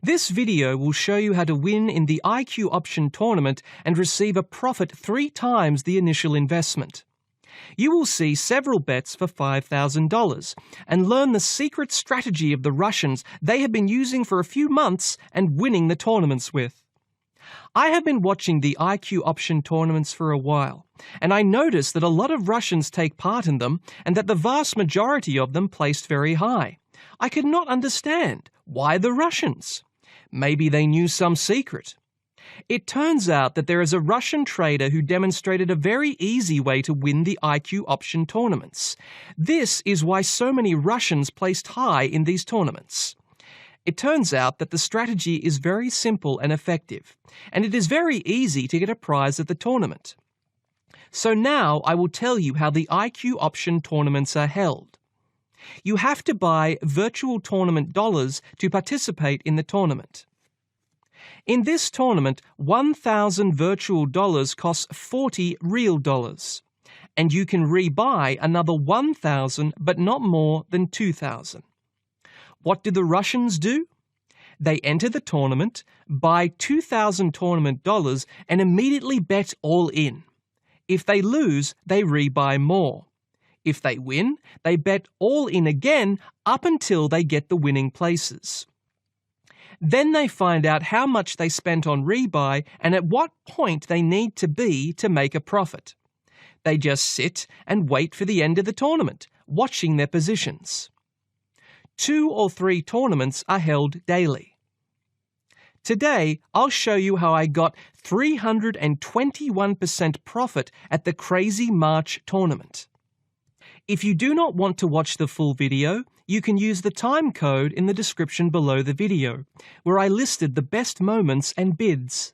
This video will show you how to win in the IQ option tournament and receive a profit 3 times the initial investment. You will see several bets for $5,000 and learn the secret strategy of the Russians they have been using for a few months and winning the tournaments with. I have been watching the IQ option tournaments for a while, and I noticed that a lot of Russians take part in them and that the vast majority of them placed very high. I could not understand. Why the Russians? Maybe they knew some secret. It turns out that there is a Russian trader who demonstrated a very easy way to win the IQ option tournaments. This is why so many Russians placed high in these tournaments. It turns out that the strategy is very simple and effective, and it is very easy to get a prize at the tournament. So now I will tell you how the IQ option tournaments are held. You have to buy virtual tournament dollars to participate in the tournament. In this tournament, 1,000 virtual dollars costs 40 real dollars, and you can rebuy another 1,000 but not more than 2,000. What do the Russians do? They enter the tournament, buy 2,000 tournament dollars, and immediately bet all in. If they lose, they rebuy more. If they win, they bet all in again up until they get the winning places. Then they find out how much they spent on rebuy and at what point they need to be to make a profit. They just sit and wait for the end of the tournament, watching their positions. 2 or 3 tournaments are held daily. Today, I'll show you how I got 321% profit at the Crazy March tournament. If you do not want to watch the full video, you can use the time code in the description below the video, where I listed the best moments and bids.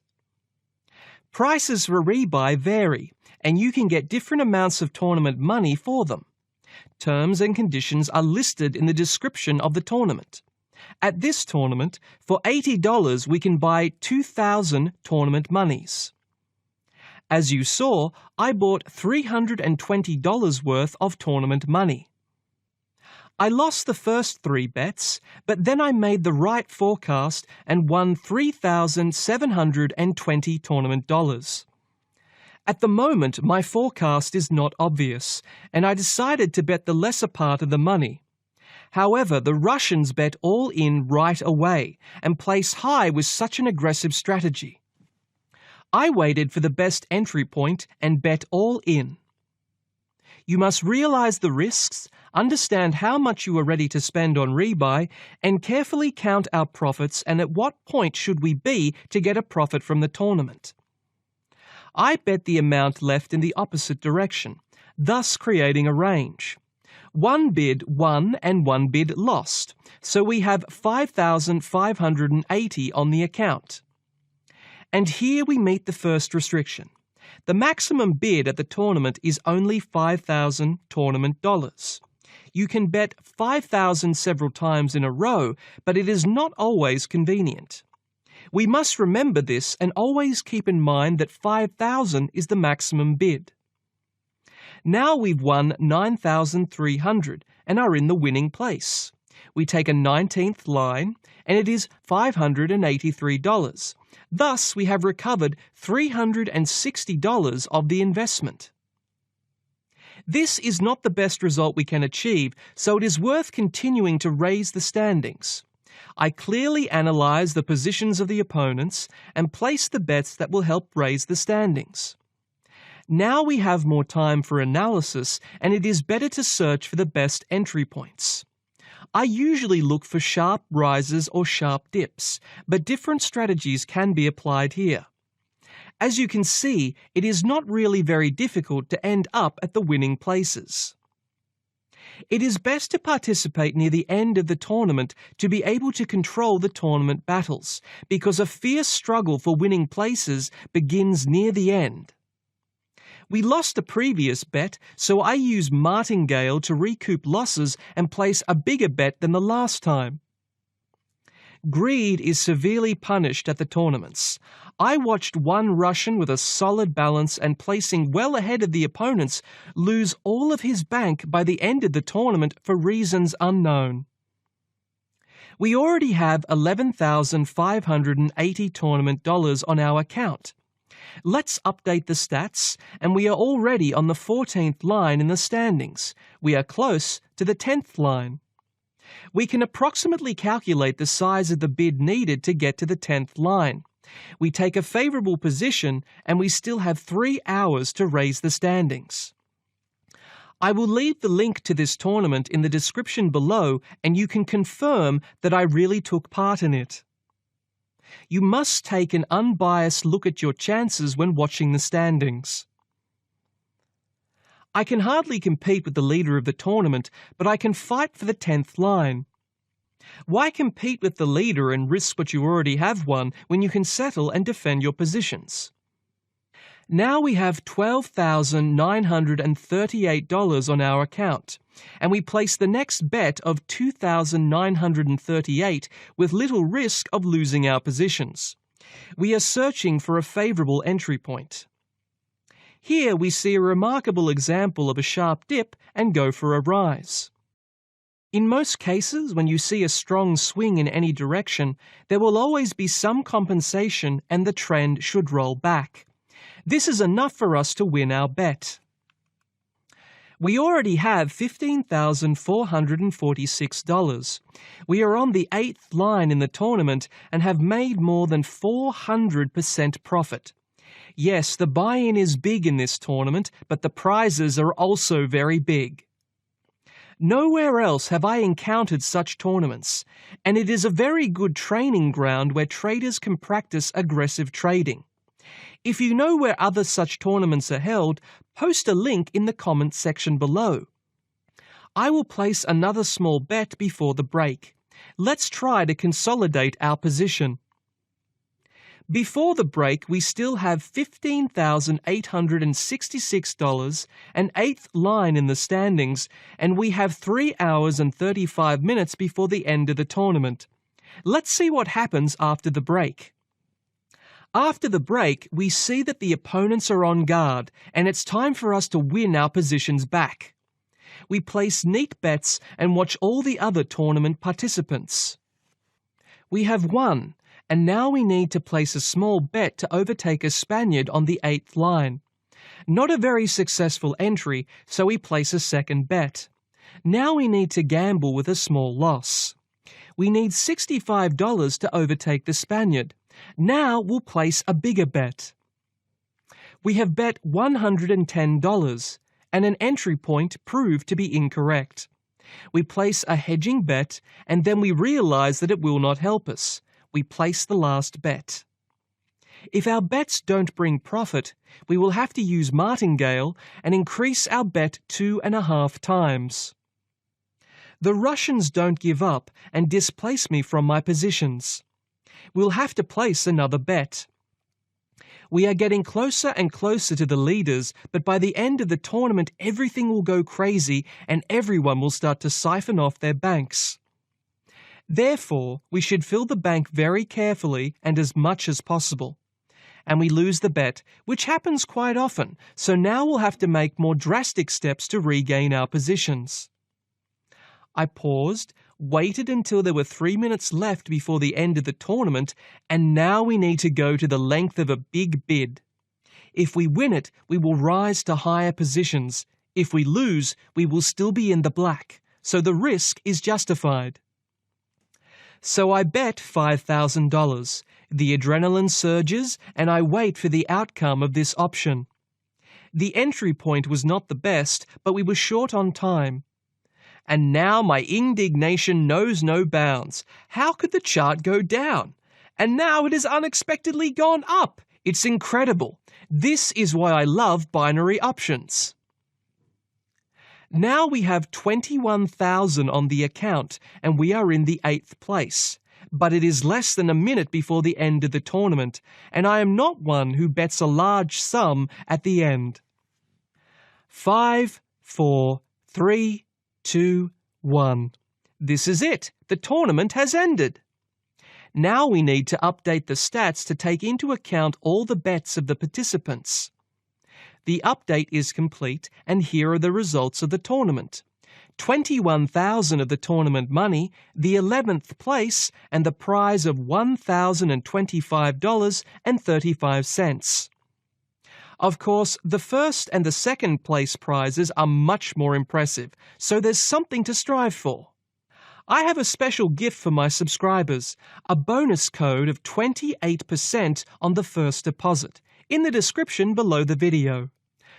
Prices for rebuy vary, and you can get different amounts of tournament money for them. Terms and conditions are listed in the description of the tournament. At this tournament, for $80 we can buy 2,000 tournament monies. As you saw, I bought $320 worth of tournament money. I lost the first 3 bets, but then I made the right forecast and won $3,720 tournament dollars. At the moment, my forecast is not obvious, and I decided to bet the lesser part of the money. However, the Russians bet all in right away and place high with such an aggressive strategy. I waited for the best entry point and bet all in. You must realize the risks, understand how much you are ready to spend on rebuy, and carefully count our profits and at what point should we be to get a profit from the tournament. I bet the amount left in the opposite direction, thus creating a range. 1 bid won and 1 bid lost, so we have 5,580 on the account. And here we meet the first restriction. The maximum bid at the tournament is only 5,000 tournament dollars. You can bet 5,000 several times in a row, but it is not always convenient. We must remember this and always keep in mind that 5,000 is the maximum bid. Now we've won 9,300 and are in the winning place. We take a 19th line and it is $583. Thus, we have recovered $360 of the investment. This is not the best result we can achieve, so it is worth continuing to raise the standings. I clearly analyze the positions of the opponents and place the bets that will help raise the standings. Now we have more time for analysis, and it is better to search for the best entry points. I usually look for sharp rises or sharp dips, but different strategies can be applied here. As you can see, it is not really very difficult to end up at the winning places. It is best to participate near the end of the tournament to be able to control the tournament battles, because a fierce struggle for winning places begins near the end. We lost a previous bet, so I use martingale to recoup losses and place a bigger bet than the last time. Greed is severely punished at the tournaments. I watched one Russian with a solid balance and placing well ahead of the opponents lose all of his bank by the end of the tournament for reasons unknown. We already have $11,580 tournament dollars on our account. Let's update the stats, and we are already on the 14th line in the standings. We are close to the 10th line. We can approximately calculate the size of the bid needed to get to the 10th line. We take a favourable position, and we still have 3 hours to raise the standings. I will leave the link to this tournament in the description below, and you can confirm that I really took part in it. You must take an unbiased look at your chances when watching the standings. I can hardly compete with the leader of the tournament, but I can fight for the 10th line. Why compete with the leader and risk what you already have won when you can settle and defend your positions? Now we have $12,938 on our account, and we place the next bet of $2,938 with little risk of losing our positions. We are searching for a favourable entry point. Here we see a remarkable example of a sharp dip and go for a rise. In most cases, when you see a strong swing in any direction, there will always be some compensation and the trend should roll back. This is enough for us to win our bet. We already have $15,446. We are on the 8th line in the tournament and have made more than 400% profit. Yes, the buy-in is big in this tournament, but the prizes are also very big. Nowhere else have I encountered such tournaments, and it is a very good training ground where traders can practice aggressive trading. If you know where other such tournaments are held, post a link in the comments section below. I will place another small bet before the break. Let's try to consolidate our position. Before the break, we still have $15,866, an 8th line in the standings, and we have 3 hours and 35 minutes before the end of the tournament. Let's see what happens after the break. After the break, we see that the opponents are on guard, and it's time for us to win our positions back. We place neat bets and watch all the other tournament participants. We have won, and now we need to place a small bet to overtake a Spaniard on the 8th line. Not a very successful entry, so we place a second bet. Now we need to gamble with a small loss. We need $65 to overtake the Spaniard. Now we'll place a bigger bet. We have bet $110, and an entry point proved to be incorrect. We place a hedging bet, and then we realize that it will not help us. We place the last bet. If our bets don't bring profit, we will have to use martingale and increase our bet 2.5 times. The Russians don't give up and displace me from my positions. We'll have to place another bet. We are getting closer and closer to the leaders, but by the end of the tournament everything will go crazy and everyone will start to siphon off their banks. Therefore, we should fill the bank very carefully and as much as possible. And we lose the bet, which happens quite often, so now we'll have to make more drastic steps to regain our positions. I paused, waited until there were 3 minutes left before the end of the tournament, and now we need to go to the length of a big bid. If we win it, we will rise to higher positions. If we lose, we will still be in the black, so the risk is justified. So I bet $5,000. The adrenaline surges, and I wait for the outcome of this option. The entry point was not the best, but we were short on time. And now my indignation knows no bounds. How could the chart go down? And now it has unexpectedly gone up. It's incredible. This is why I love binary options. Now we have 21,000 on the account, and we are in the 8th place. But it is less than a minute before the end of the tournament, and I am not one who bets a large sum at the end. 5, 4, 3, 2, 1. This is it. The tournament has ended. Now we need to update the stats to take into account all the bets of the participants. The update is complete, and here are the results of the tournament. $21,000 of the tournament money, the 11th place, and the prize of $1,025.35. Of course, the first and the second place prizes are much more impressive, so there's something to strive for. I have a special gift for my subscribers, a bonus code of 28% on the first deposit, in the description below the video.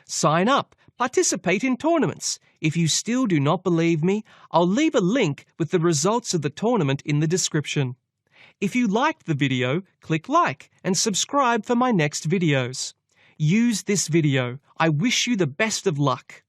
Sign up, participate in tournaments. If you still do not believe me, I'll leave a link with the results of the tournament in the description. If you liked the video, click like and subscribe for my next videos. Use this video. I wish you the best of luck.